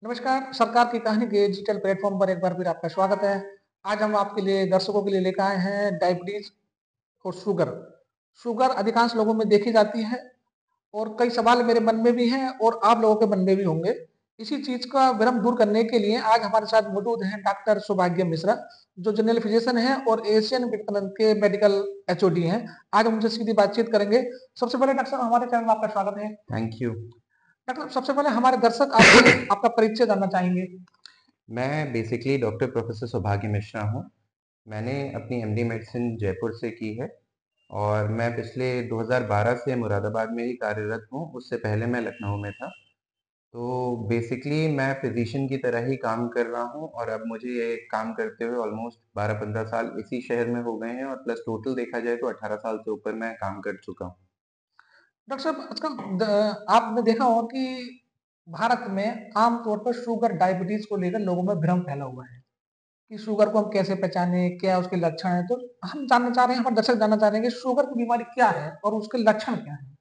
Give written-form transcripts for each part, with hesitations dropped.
नमस्कार, सरकार की कहानी के डिजिटल प्लेटफ़ॉर्म पर एक बार फिर आपका स्वागत है। आज हम आपके लिए दर्शकों के लिए लेकर आए हैं डायबिटीज़ और शुगर। शुगर अधिकांश लोगों में देखी जाती है और कई सवाल मेरे मन में भी हैं और आप लोगों के मन में भी होंगे। इसी चीज़ का भ्रम दूर करने के लिए आज हमारे साथ मौजूद हैं डॉक्टर सौभाग्य मिश्रा, जो जनरल फिजिशियन हैं और एशियन विवेकानंद के मेडिकल एचओडी हैं। आज हम उनसे सीधी बातचीत करेंगे। सबसे पहले डॉक्टर साहब हमारे चैनल में आपका स्वागत है। Thank you. डॉक्टर साहब सबसे पहले हमारे दर्शक आपसे आपका परिचय जानना चाहेंगे। मैं बेसिकली डॉक्टर प्रोफेसर सौभाग्य मिश्रा हूँ। मैंने अपनी एमडी मेडिसिन जयपुर से की है और मैं पिछले 2012 से मुरादाबाद में ही कार्यरत हूँ। उससे पहले मैं लखनऊ में था। तो बेसिकली मैं फिजिशियन की तरह ही काम कर रहा हूँ और अब मुझे ये काम करते हुए ऑलमोस्ट 12-15 साल इसी शहर में हो गए हैं और प्लस टोटल देखा जाए तो 18 साल से ऊपर मैं काम कर चुका हूँ। डॉक्टर साहब आजकल आपने देखा होगा कि भारत में आम तौर पर शुगर डायबिटीज को लेकर लोगों में भ्रम फैला हुआ है कि शुगर को हम कैसे पहचाने, क्या उसके लक्षण है। तो हम जानना चाह रहे हैं, हमारे दर्शक जानना चाह रहे हैं कि शुगर की बीमारी क्या है और उसके लक्षण क्या है।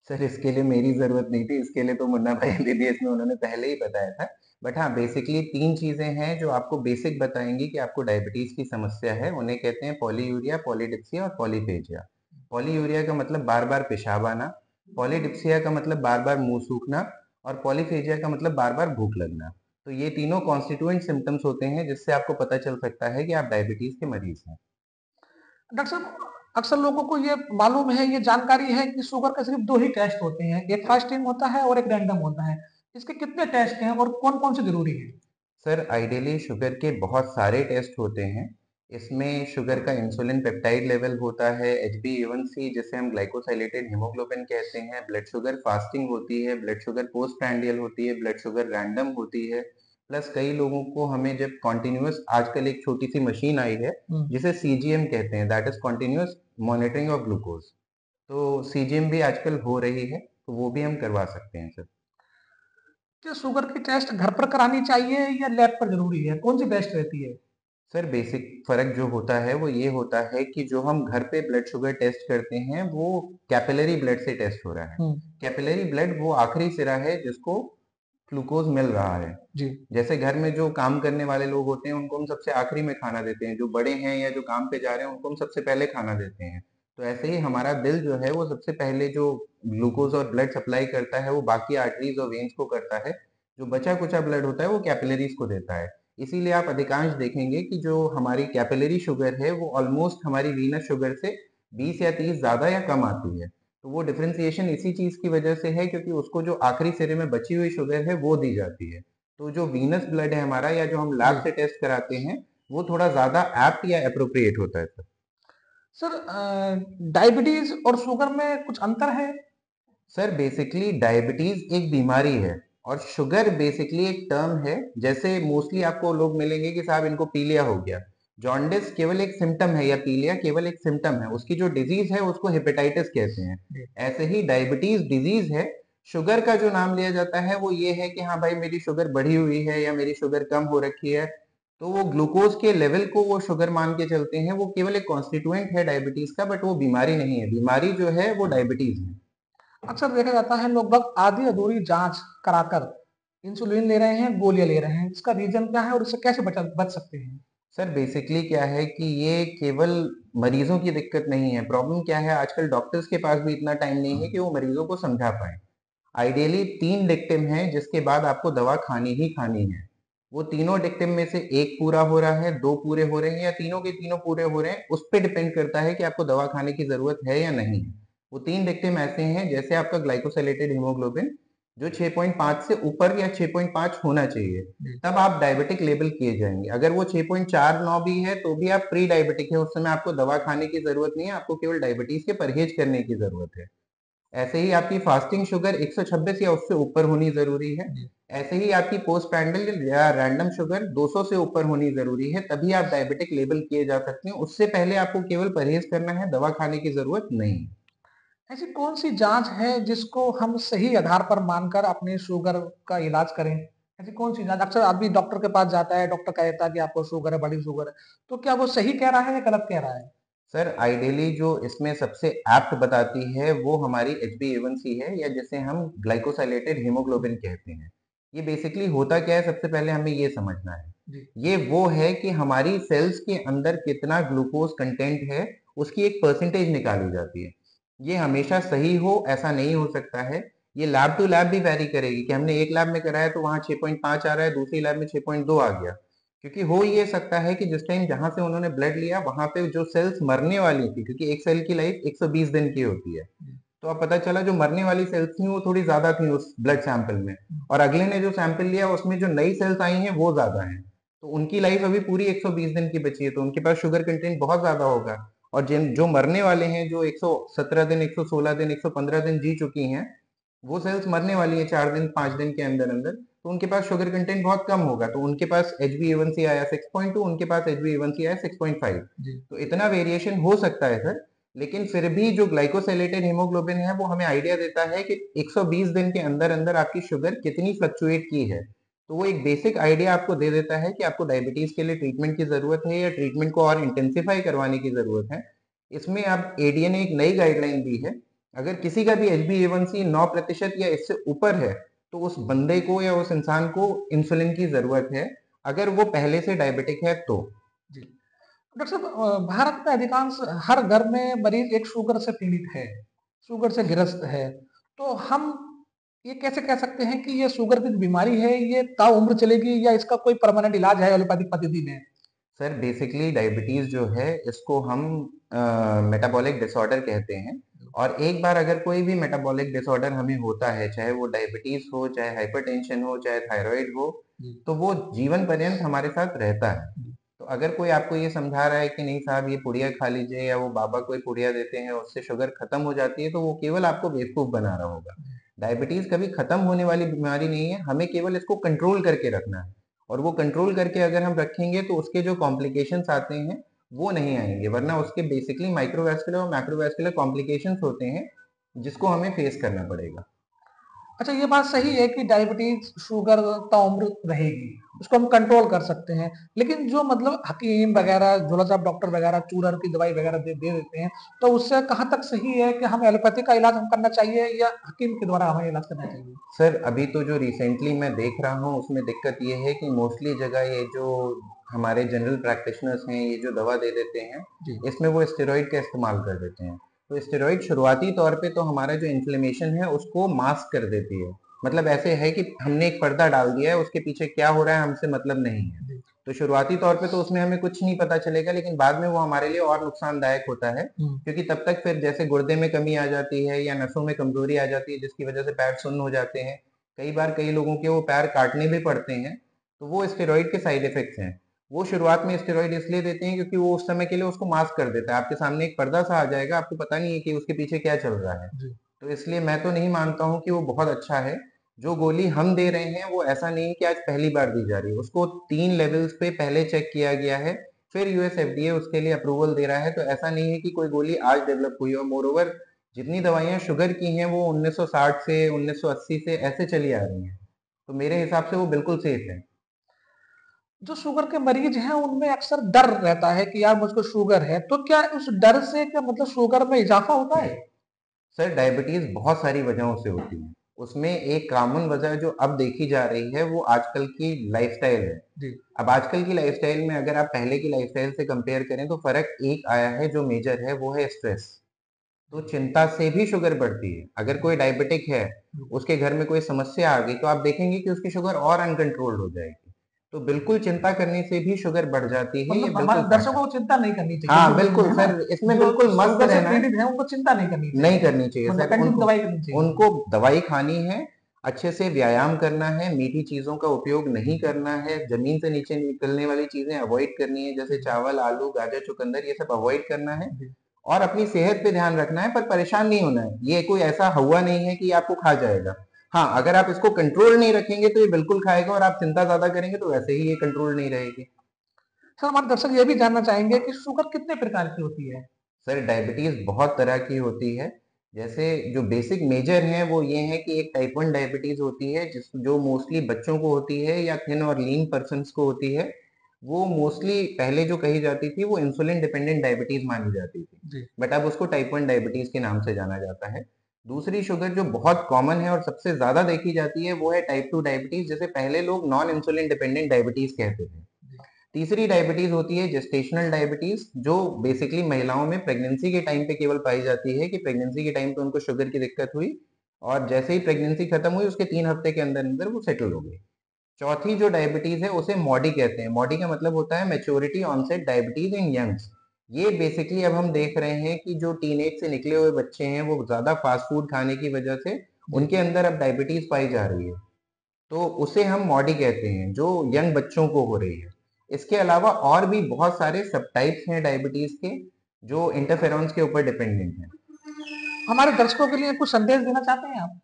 सर इसके लिए मेरी ज़रूरत नहीं थी, इसके लिए तो मुन्ना भाई एमबीबीएस में उन्होंने पहले ही बताया था। बट हाँ, बेसिकली 3 चीज़ें हैं जो आपको बेसिक बताएँगी कि आपको डायबिटीज़ की समस्या है। उन्हें कहते हैं पॉलीयूरिया, पॉलीडिप्सिया और पॉलीफेजिया। पॉलीयूरिया का मतलब बार-बार पेशाब आना, पॉलीडिप्सिया का मतलब बार-बार मुँह सूखना और पॉलीफेजिया का मतलब बार-बार भूख लगना। तो ये तीनों कॉन्स्टिट्यूएंट सिम्पटम्स होते हैं जिससे आपको पता चल सकता है कि आप डायबिटीज़ के मरीज़ हैं। डॉक्टर साहब अक्सर लोगों को ये मालूम है, ये जानकारी है कि शुगर के सिर्फ 2 ही टेस्ट होते हैं, एक फास्टिंग होता है और एक रैंडम होता है। इसके कितने टेस्ट हैं और कौन-कौन से ज़रूरी हैं? सर आइडियली शुगर के बहुत सारे टेस्ट होते हैं। इसमें शुगर का इंसुलिन पेप्टाइड लेवल होता है, HbA1c जिसे हम ग्लाइकोसाइलेटेड हीमोग्लोबिन कहते हैं, ब्लड शुगर फास्टिंग होती है, ब्लड शुगर पोस्ट प्रांडियल होती है, ब्लड शुगर रैंडम होती है। प्लस कई लोगों को हमें जब कॉन्टिन्यूअस आजकल एक छोटी सी मशीन आई है हुँ। जिसे सीजीएम कहते हैं, that is continuous monitoring of glucose. तो सीजीएम भी आजकल हो रही है, तो वो भी हम करवा सकते हैं सर। क्या शुगर की टेस्ट घर पर करानी चाहिए या लैब पर ज़रूरी है? कौन-सी बेस्ट रहती है? सर बेसिक फ़र्क जो होता है वो ये होता है कि जो हम घर पे ब्लड शुगर टेस्ट करते हैं वो कैपिलरी ब्लड से टेस्ट हो रहा है। हुँ। कैपिलरी ब्लड वो आखिरी सिरा है जिसको ग्लूकोज मिल रहा है। जी। जैसे घर में जो काम करने वाले लोग होते हैं उनको हम सबसे आखिरी में खाना देते हैं, जो बड़े हैं या जो काम पे जा रहे हैं उनको हम सबसे पहले खाना देते हैं। तो ऐसे ही हमारा दिल जो है वो सबसे पहले जो ग्लूकोज और ब्लड सप्लाई करता है वो बाकी आर्टरीज और वेन्स को करता है। जो बचा कुचा ब्लड होता है वो कैपिलरीज को देता है। इसीलिए आप अधिकांश देखेंगे कि जो हमारी कैपिलरी शुगर है वो ऑलमोस्ट हमारी वीनस शुगर से 20 या 30 ज्यादा या कम आती है। तो वो डिफरेंशिएशन इसी चीज की वजह से है क्योंकि उसको जो आखिरी सिरे में बची हुई शुगर है वो दी जाती है। तो जो वीनस ब्लड है हमारा या जो हम जी। लैब से टेस्ट कराते हैं वो थोड़ा ज्यादा एप्ट या अप्रोप्रिएट होता है सर। सर डायबिटीज़ और शुगर में कुछ अंतर है? सर बेसिकली डायबिटीज एक बीमारी है और शुगर बेसिकली एक टर्म है। जैसे मोस्टली आपको लोग मिलेंगे कि साहब इनको पीलिया हो गया। जॉन्डिस केवल एक सिम्टम है या पीलिया केवल एक सिम्टम है, उसकी जो डिजीज है उसको हेपेटाइटिस कहते हैं। जी। ऐसे ही डायबिटीज डिजीज है। शुगर का जो नाम लिया जाता है वो ये है कि हाँ भाई मेरी शुगर बढ़ी हुई है या मेरी शुगर कम हो रखी है। तो वो ग्लूकोज के लेवल को वो शुगर मान के चलते हैं। वो केवल एक कॉन्स्टिट्यूएंट है डायबिटीज का, बट वो बीमारी नहीं है। बीमारी जो है वो डायबिटीज है। अक्सर देखा जाता है लगभग आधी-अधूरी जाँच कराकर इंसुलिन ले रहे हैं, गोलियाँ ले रहे हैं। इसका रीज़न क्या है और इससे कैसे बच सकते हैं? सर बेसिकली क्या है कि ये केवल मरीजों की दिक्कत नहीं है। प्रॉब्लम क्या है, आजकल डॉक्टर्स के पास भी इतना टाइम नहीं है कि वो मरीजों को समझा पाए। आइडियली 3 डिक्टिम है जिसके बाद आपको दवा खानी ही खानी है। वो तीनों डिक्टिम में से एक पूरा हो रहा है, 2 पूरे हो रहे हैं या तीनों के तीनों पूरे हो रहे हैं, उस पे डिपेंड करता है कि आपको दवा खाने की ज़रूरत है या नहीं है। वो 3 डिक्टिम ऐसे हैं जैसे आपका ग्लाइकोसाइलेटेड हीमोग्लोबिन जो 6.5 से ऊपर या 6.5 होना चाहिए, जी। तब आप डायबिटिक लेबल किए जाएँगे। अगर वो 6.49 भी है तो भी आप प्री डायबिटिक है, उस समय आपको दवा खाने की ज़रूरत नहीं है, आपको केवल डायबिटीज़ के परहेज़ करने की ज़रूरत है। ऐसे ही आपकी फास्टिंग शुगर 126 या उससे ऊपर होनी ज़रूरी है। जी। ऐसे ही आपकी पोस्ट प्रांडियल या रैंडम शुगर 200 से ऊपर होनी ज़रूरी है, तभी आप डायबिटिक लेबल किए जा सकते हैं। उससे पहले आपको केवल परहेज़ करना है, दवा खाने की ज़रूरत नहीं है। ऐसी कौन-सी जाँच है जिसको हम सही आधार पर मानकर अपने शुगर का इलाज करें? ऐसी कौन-सी जाँच अक्सर आदमी डॉक्टर के पास जाता है, डॉक्टर कहता है कि आपको शुगर है, बड़ी शुगर है। तो क्या वो सही कह रहा है या गलत कह रहा है? सर आइडियली जो इसमें सबसे एप्ट बताती है वो हमारी HbA1c है या जिसे हम ग्लाइकोसाइलेटेड हीमोग्लोबिन कहते हैं। ये बेसिकली होता क्या है, सबसे पहले हमें ये समझना है। जी। ये वो है कि हमारी सेल्स के अंदर कितना ग्लूकोज कंटेंट है, उसकी एक परसेंटेज निकाली जाती है। ये हमेशा सही हो ऐसा नहीं हो सकता है। ये लैब टू लैब भी वैरी करेगी कि हमने एक लैब में कराया तो वहाँ 6.5 आ रहा है, दूसरी लैब में 6.2 आ गया। क्योंकि हो ये सकता है कि जिस टाइम जहाँ से उन्होंने ब्लड लिया वहाँ पे जो सेल्स मरने वाली थी, क्योंकि एक सेल की लाइफ 120 दिन की होती है, तो अब पता चला जो मरने वाली सेल्स थी वो थोड़ी ज्यादा थी उस ब्लड सैंपल में, और अगले ने जो सैंपल लिया उसमें जो नई सेल्स आई हैं वो ज्यादा हैं, तो उनकी लाइफ अभी पूरी 120 दिन की बची है, तो उनके पास शुगर कंटेंट बहुत ज्यादा होगा। और जिन जो मरने वाले हैं, जो 117 दिन, 116 दिन, 115 दिन जी चुकी हैं, वो सेल्स मरने वाली है 4 दिन 5 दिन के अंदर अंदर, तो उनके पास शुगर कंटेंट बहुत कम होगा, तो उनके पास HbA1c आया 6.2, उनके पास HbA1c आया 6.5। तो इतना वेरिएशन हो सकता है सर, लेकिन फिर भी जो ग्लाइकोसिलेटेड हीमोग्लोबिन है वो हमें आइडिया देता है कि 120 दिन के अंदर अंदर आपकी शुगर कितनी फ्लक्चुएट की है। तो वो एक बेसिक आइडिया आपको दे देता है कि आपको डायबिटीज के लिए ट्रीटमेंट की जरूरत है या ट्रीटमेंट को और इंटेंसिफाई करवाने की जरूरत है। इसमें अब एडीए ने एक नई गाइडलाइन दी है, अगर किसी का भी HbA1c 9% या इससे ऊपर है तो उस बंदे को या उस इंसान को इंसुलिन की जरूरत है, अगर वो पहले से डायबिटिक है तो। जी। डॉक्टर साहब, भारत में अधिकांश हर घर में मरीज एक शुगर से पीड़ित है, शुगर से ग्रस्त है। तो हम ये कैसे कह सकते हैं कि ये शुगर की बीमारी है, ये ताउम्र चलेगी या इसका कोई परमानेंट इलाज है एलोपैथिक पद्धति में? सर बेसिकली डायबिटीज जो है इसको हम मेटाबॉलिक डिसऑर्डर कहते हैं, और एक बार अगर कोई भी मेटाबॉलिक डिसऑर्डर हमें होता है, चाहे वो डायबिटीज हो, चाहे हाइपरटेंशन हो, चाहे थायराइड हो, तो वो जीवन पर्यंत हमारे साथ रहता है। तो अगर कोई आपको ये समझा रहा है कि नहीं साहब ये पुड़िया खा लीजिए, या वो बाबा कोई पुड़िया देते हैं उससे शुगर खत्म हो जाती है, तो वो केवल आपको बेवकूफ बना रहा होगा। डायबिटीज कभी खत्म होने वाली बीमारी नहीं है, हमें केवल इसको कंट्रोल करके रखना है, और वो कंट्रोल करके अगर हम रखेंगे तो उसके जो कॉम्प्लिकेशंस आते हैं वो नहीं आएंगे, वरना उसके बेसिकली माइक्रोवास्कुलर और मैक्रोवास्कुलर कॉम्प्लिकेशंस होते हैं जिसको हमें फेस करना पड़ेगा। अच्छा, ये बात सही है कि डायबिटीज शुगर ताउम्र रहेगी, उसको हम कंट्रोल कर सकते हैं। लेकिन जो मतलब हकीम वगैरह, झोला छाप डॉक्टर वगैरह चूरन की दवाई वगैरह दे देते हैं, तो उससे कहाँ तक सही है कि हम एलोपैथी का इलाज हम करना चाहिए या हकीम के द्वारा हमें इलाज करना चाहिए? सर अभी तो जो रिसेंटली मैं देख रहा हूँ उसमें दिक्कत ये है कि मोस्टली जगह ये जो हमारे जनरल प्रैक्टिशनर्स हैं ये जो दवा दे देते हैं, जी। इसमें वो स्टेरॉइड का इस्तेमाल कर देते हैं। तो स्टेरॉइड शुरुआती तौर पे तो हमारा जो इन्फ्लेमेशन है उसको मास्क कर देती है, मतलब ऐसे है कि हमने एक पर्दा डाल दिया है, उसके पीछे क्या हो रहा है हमसे मतलब नहीं है। जी। तो शुरुआती तौर पे तो उसमें हमें कुछ नहीं पता चलेगा, लेकिन बाद में वो हमारे लिए और नुकसानदायक होता है, क्योंकि तब तक फिर जैसे गुर्दे में कमी आ जाती है या नसों में कमजोरी आ जाती है, जिसकी वजह से पैर सुन्न हो जाते हैं। कई बार कई लोगों के वो पैर काटने भी पड़ते हैं, तो वो स्टेरॉइड के साइड इफेक्ट्स हैं। वो शुरुआत में स्टेरॉइड इसलिए देते हैं क्योंकि वो उस समय के लिए उसको मास्क कर देता है, आपके सामने एक पर्दा सा आ जाएगा, आपको पता नहीं है कि उसके पीछे क्या चल रहा है। जी। तो इसलिए मैं तो नहीं मानता हूँ कि वो बहुत अच्छा है। जो गोली हम दे रहे हैं वो ऐसा नहीं कि आज पहली बार दी जा रही है, उसको 3 लेवल्स पे पहले चेक किया गया है, फिर यूएस एफडीए उसके लिए अप्रूवल दे रहा है। तो ऐसा नहीं है कि कोई गोली आज डेवलप हुई, और मोर ओवर जितनी दवाइयां शुगर की हैं वो 1960 से 1980 से ऐसे चली आ रही हैं, तो मेरे हिसाब से वो बिल्कुल सेफ है। जो शुगर के मरीज हैं उनमें अक्सर डर रहता है कि यार मुझको शुगर है, तो क्या उस डर से क्या मतलब शुगर में इजाफा होता है? सर डायबिटीज बहुत सारी वजहों से होती है, उसमें एक कॉमन वजह जो अब देखी जा रही है वो आजकल की लाइफस्टाइल है। जी। अब आजकल की लाइफस्टाइल में अगर आप पहले की लाइफस्टाइल से कंपेयर करें तो फर्क एक आया है जो मेजर है, वो है स्ट्रेस। तो चिंता से भी शुगर बढ़ती है। अगर कोई डायबिटिक है, उसके घर में कोई समस्या आ गई, तो आप देखेंगे कि उसकी शुगर और अनकंट्रोल्ड हो जाएगी। तो बिल्कुल चिंता करने से भी शुगर बढ़ जाती है, ये मतलब हमारे बिल्कुल फैक्ट है। दर्शकों को चिंता नहीं करनी चाहिए, हाँ जो बिल्कुल है ना, सर, इसमें जो बिल्कुल मस्त शुगर से रहना है। पीड़ित है उनको चिंता नहीं करनी नहीं चाहिए, करनी चाहिए मतलब सर, कंटिन्यू उनको दवाई करनी चाहिए। उनको दवाई खानी है, अच्छे से व्यायाम करना है, मीठी चीजों का उपयोग नहीं करना है, जमीन से नीचे निकलने वाली चीजें अवॉइड करनी है, जैसे चावल, आलू, गाजर, चुकंदर, ये सब अवॉइड करना है, जी। और अपनी सेहत पे ध्यान रखना है, पर परेशान नहीं होना है। ये कोई ऐसा हुआ नहीं है कि आपको खा जाएगा। हाँ, अगर आप इसको कंट्रोल नहीं रखेंगे तो ये बिल्कुल खाएगा, और आप चिंता ज्यादा करेंगे तो वैसे ही ये कंट्रोल नहीं रहेगी। सर, हमारे दर्शक ये भी जानना चाहेंगे कि शुगर कितने प्रकार की होती है? सर डायबिटीज बहुत तरह की होती है। जैसे जो बेसिक मेजर है वो ये है कि एक टाइप 1 डायबिटीज होती है, जिस जो मोस्टली बच्चों को होती है या थिन और लीन पर्सन्स को होती है। वो मोस्टली पहले जो कही जाती थी वो इंसुलिन डिपेंडेंट डायबिटीज मानी जाती थी, जी। बट अब उसको टाइप 1 डायबिटीज के नाम से जाना जाता है। दूसरी शुगर जो बहुत कॉमन है और सबसे ज़्यादा देखी जाती है वो है टाइप 2 डायबिटीज़, जिसे पहले लोग नॉन इंसुलिन डिपेंडेंट डायबिटीज़ कहते थे। तीसरी डायबिटीज़ होती है जेस्टेशनल डायबिटीज़, जो बेसिकली महिलाओं में प्रेगनेंसी के टाइम पे केवल पाई जाती है कि प्रेगनेंसी के टाइम पे उनको शुगर की दिक्कत हुई और जैसे ही प्रेगनेंसी खत्म हुई उसके 3 हफ्ते के अंदर-अंदर वो सेटल हो गई। चौथी जो डायबिटीज़ है उसे मॉडी कहते हैं। मॉडी का मतलब होता है maturity onset diabetes in youngs. ये बेसिकली अब हम देख रहे हैं कि जो टीनेज से निकले हुए बच्चे हैं वो ज़्यादा फास्ट फूड खाने की वजह से उनके अंदर अब डायबिटीज़ पाई जा रही है। तो उसे हम मॉडी कहते हैं, जो यंग बच्चों को हो रही है। इसके अलावा और भी बहुत सारे सबटाइप्स हैं डायबिटीज़ के, जो इंटरफेरॉन्स के ऊपर डिपेंडेंट हैं। हमारे दर्शकों के लिए कुछ संदेश देना चाहते हैं आप?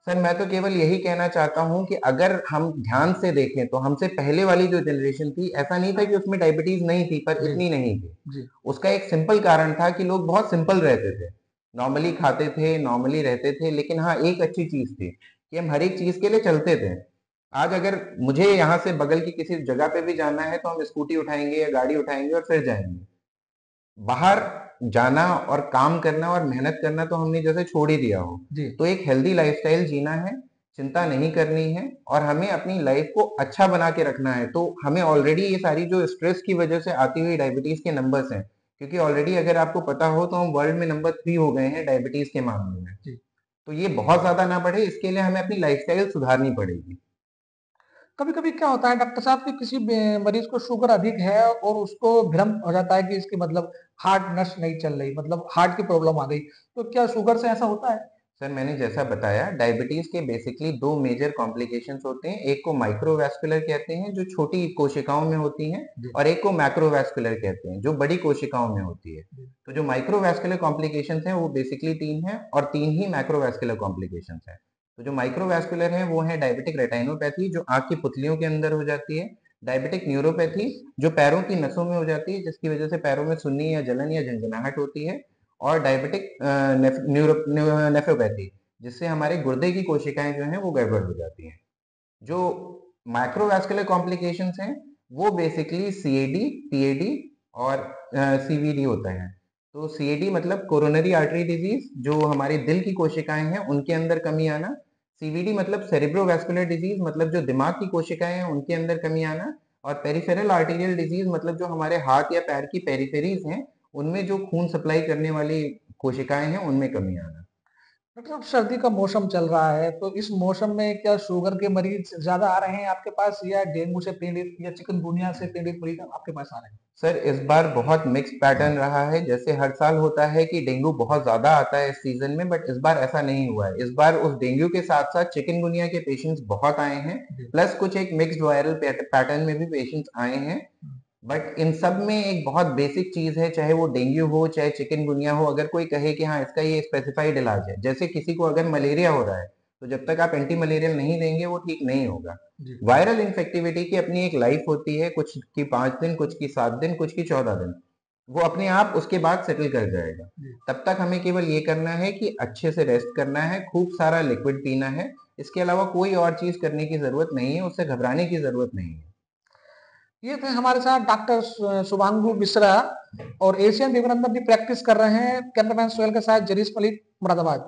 सर, मैं तो केवल यही कहना चाहता हूँ कि अगर हम ध्यान से देखें तो हमसे पहले वाली जो जनरेशन थी, ऐसा नहीं था कि उसमें डायबिटीज़ नहीं थी, पर जी, इतनी नहीं थी। जी, उसका एक सिंपल कारण था कि लोग बहुत सिंपल रहते थे। नॉर्मली खाते थे, नॉर्मली रहते थे, लेकिन हाँ, एक अच्छी चीज़ थी कि हम हर एक चीज़ के लिए चलते थे। आज अगर मुझे यहाँ से बगल की किसी जगह पे भी जाना है, तो हम स्कूटी उठाएँगे या गाड़ी उठाएँगे और फिर जाएँगे। बाहर जाना और काम करना और मेहनत करना तो हमने जैसे छोड़ ही दिया हो। जी। तो एक हेल्दी लाइफ़स्टाइल जीना है, चिंता नहीं करनी है और हमें अपनी लाइफ़ को अच्छा बना के रखना है। तो हमें ऑलरेडी ये सारी जो स्ट्रेस की वज़ह से आती हुई डायबिटीज़ के नंबर्स हैं, क्योंकि ऑलरेडी अगर आपको पता हो तो हम वर्ल्ड में नंबर 3 हो गए हैं डायबिटीज़ के मामले में। जी। तो ये बहुत ज़्यादा ना बढ़े, इसके लिए हमें अपनी लाइफ़स्टाइल सुधारनी पड़ेगी। कभी-कभी क्या होता है डॉक्टर साहब कि किसी मरीज को शुगर अधिक है और उसको भ्रम हो जाता है कि इसकी मतलब हार्ट नस नहीं चल रही, मतलब हार्ट की प्रॉब्लम आ गई। तो क्या शुगर से ऐसा होता है? सर, मैंने जैसा बताया डायबिटीज़ के बेसिकली 2 मेजर कॉम्प्लिकेशंस होते हैं। एक को माइक्रोवास्कुलर कहते हैं जो छोटी कोशिकाओं में होती हैं जी, और एक को मैक्रोवास्कुलर कहते हैं जो बड़ी कोशिकाओं में होती है। जी, तो जो माइक्रोवास्कुलर कॉम्प्लिकेशंस हैं वो बेसिकली 3 हैं और 3 ही मैक्रोवास्कुलर कॉम्प्लिकेशंस हैं। तो जो माइक्रोवास्कुलर हैं वो हैं डायबिटिक रेटिनोपैथी जो आँख की पुतलियों के अंदर हो जाती है, डायबिटिक न्यूरोपैथी जो पैरों की नसों में हो जाती है जिसकी वजह से पैरों में सुन्नी या जलन या झनझनाहट होती है और डायबिटिक नेफ्रोपैथी जिससे हमारे गुर्दे की कोशिकाएं जो हैं वो गड़बड़ हो जाती हैं। जो माइक्रोवास्कुलर कॉम्प्लिकेशंस हैं वो बेसिकली सीएडी, पीएडी और सीवीडी होता है। तो सीएडी मतलब कोरोनरी आर्टरी डिजीज जो हमारे दिल की कोशिकाएं हैं उनके अंदर कमी आना, सीवीडी मतलब सेरेब्रोवास्कुलर डिजीज मतलब जो दिमाग की कोशिकाएं हैं उनके अंदर कमी आना और पेरिफेरल आर्टीरियल डिजीज मतलब जो हमारे हाथ या पैर की पेरिफेरीज हैं उनमें जो खून सप्लाई करने वाली कोशिकाएं हैं उनमें कमी आना। डॉक्टर साहब सर्दी का मौसम चल रहा है, तो इस मौसम में क्या शुगर के मरीज ज़्यादा आ रहे हैं आपके पास या डेंगू से पीड़ित या चिकनगुनिया से पीड़ित मरीज आपके पास आ रहे हैं? सर, इस बार बहुत मिक्स्ड पैटर्न रहा है। जैसे हर साल होता है कि डेंगू बहुत ज़्यादा आता है इस सीज़न में, बट इस बार ऐसा नहीं हुआ है। इस बार उस डेंगू के साथ-साथ चिकनगुनिया के पेशेंट्स बहुत आए हैं, जी। प्लस कुछ एक मिक्स्ड वायरल पैटर्न में भी पेशेंट्स आए हैं। हुँ, बट इन सब में एक बहुत बेसिक चीज़ है, चाहे वो डेंगू हो, चाहे चिकनगुनिया हो, अगर कोई कहे कि हाँ, इसका ये स्पेसिफाइड इलाज है। जैसे किसी को अगर मलेरिया हो रहा है, तो जब तक आप एंटी मलेरियल नहीं देंगे, वो ठीक नहीं होगा। जी, वायरल इन्फेक्टिविटी की अपनी एक लाइफ होती है, कुछ की 5 दिन, कुछ की 7 दिन, कुछ की 14 दिन। वो अपने आप उसके बाद सेटल कर जाएगा। जी। तब तक हमें केवल ये करना है कि अच्छे से रेस्ट करना है, खूब सारा लिक्विड पीना है। इसके अलावा कोई और चीज़ करने की ज़रूरत नहीं है, उससे घबराने की ज़रूरत नहीं है। ये थे हमारे साथ डॉक्टर शुभांगु मिश्रा और एशियन विवरंदर जी प्रैक्टिस कर रहे हैं कैमरामैन सोहेल के साथ जरीश मलिक मुरादाबाद।